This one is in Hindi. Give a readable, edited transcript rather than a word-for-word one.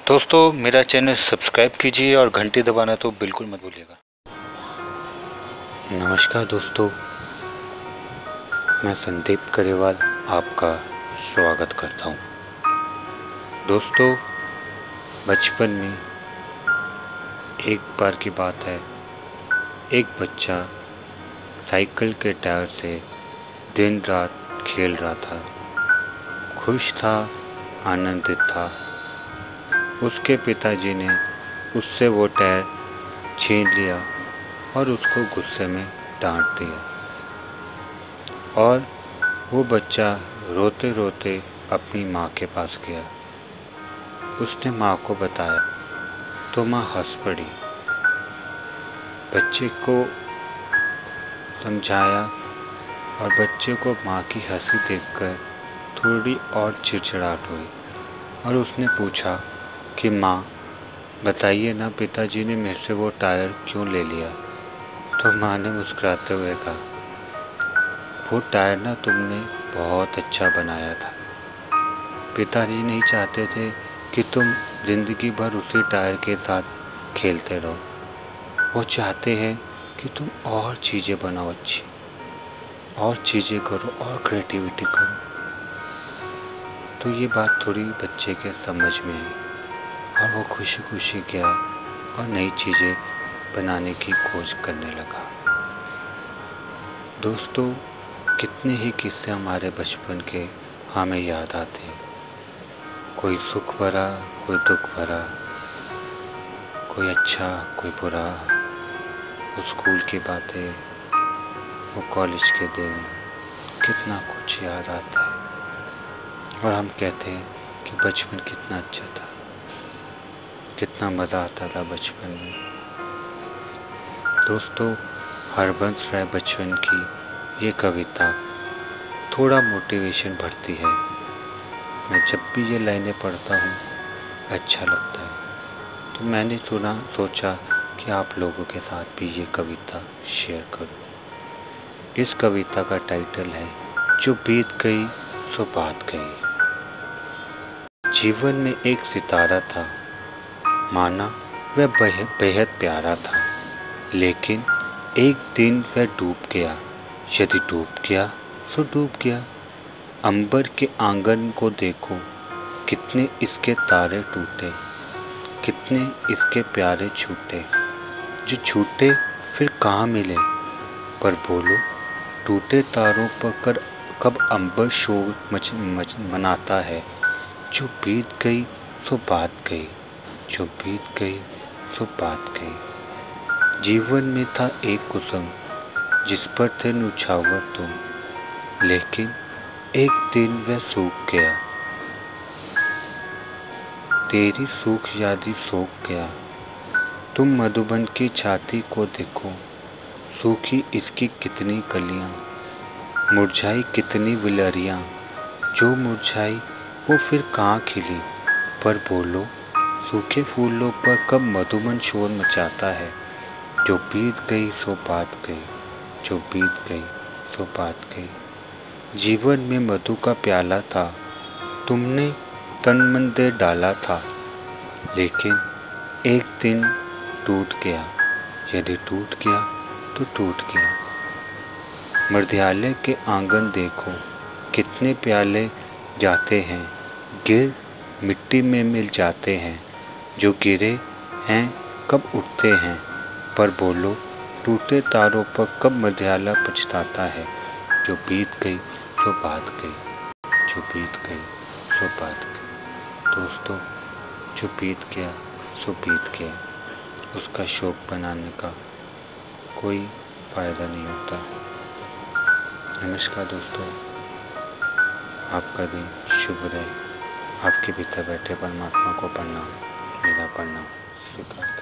दोस्तों, मेरा चैनल सब्सक्राइब कीजिए और घंटी दबाना तो बिल्कुल मत भूलिएगा। नमस्कार दोस्तों, मैं संदीप करेवाल आपका स्वागत करता हूँ। दोस्तों, बचपन में एक बार की बात है, एक बच्चा साइकिल के टायर से दिन रात खेल रहा था। खुश था, आनंदित था। उसके पिताजी ने उससे वो टायर छीन लिया और उसको गुस्से में डांट दिया और वो बच्चा रोते रोते अपनी माँ के पास गया। उसने माँ को बताया तो माँ हंस पड़ी। बच्चे को समझाया और बच्चे को माँ की हंसी देखकर थोड़ी और चिड़चिड़ाहट हुई और उसने पूछा कि माँ, बताइए ना, पिताजी ने मेरे से वो टायर क्यों ले लिया? तो माँ ने मुस्कुराते हुए कहा, वो टायर ना तुमने बहुत अच्छा बनाया था। पिताजी नहीं चाहते थे कि तुम ज़िंदगी भर उसी टायर के साथ खेलते रहो। वो चाहते हैं कि तुम और चीज़ें बनाओ, अच्छी और चीज़ें करो और क्रिएटिविटी करो। तो ये बात थोड़ी बच्चे के समझ में आई और वो खुशी खुशी गया और नई चीज़ें बनाने की खोज करने लगा। दोस्तों, कितने ही किस्से हमारे बचपन के हमें याद आते हैं। कोई सुख भरा, कोई दुख भरा, कोई अच्छा, कोई बुरा। वो स्कूल की बातें, वो कॉलेज के दिन, कितना कुछ याद आता है और हम कहते हैं कि बचपन कितना अच्छा था, कितना मज़ा आता था बचपन में। दोस्तों, हरबंस राय बच्चन की ये कविता थोड़ा मोटिवेशन भरती है। मैं जब भी ये लाइनें पढ़ता हूँ अच्छा लगता है, तो मैंने सोचा कि आप लोगों के साथ भी ये कविता शेयर करूँ। इस कविता का टाइटल है जो बीत गई सो बात गई। जीवन में एक सितारा था, माना वह बेहद प्यारा था, लेकिन एक दिन वह डूब गया। यदि डूब गया तो डूब गया। अंबर के आंगन को देखो, कितने इसके तारे टूटे, कितने इसके प्यारे छूटे। जो छूटे फिर कहाँ मिले, पर बोलो टूटे तारों पर कब अंबर शोर मनाता है। जो बीत गई सो बात गई, जो बीत गई सो बात गई। जीवन में था एक कुसुम, जिस पर थे न्योछावर तुम, लेकिन एक दिन वह सूख गया। तेरी सूख यादी सोख गया। तुम मधुबन की छाती को देखो, सूखी इसकी कितनी कलियां, मुरझाई कितनी विलरियां। जो मुरझाई वो फिर कहाँ खिली, पर बोलो सूखे फूलों पर कब मधुबन शोर मचाता है। जो बीत गई सो बात गई, जो बीत गई सो बात गई। जीवन में मधु का प्याला था, तुमने तन मन दे डाला था, लेकिन एक दिन टूट गया। यदि टूट गया तो टूट गया। मृदयालय के आंगन देखो, कितने प्याले जाते हैं, गिर मिट्टी में मिल जाते हैं। जो गिरे हैं कब उठते हैं, पर बोलो टूटे तारों पर कब मृदयालय पछताता है। जो बीत गई सो बात गई, जो बीत गई सो बात गई। दोस्तों, जो बीत गया सो बीत गया, उसका शोक बनाने का कोई फ़ायदा नहीं होता। नमस्कार दोस्तों, आपका दिन शुभ रहे। आपके भीतर बैठे परमात्मा को प्रणाम, मेरा प्रणाम, शुभ रात्रि।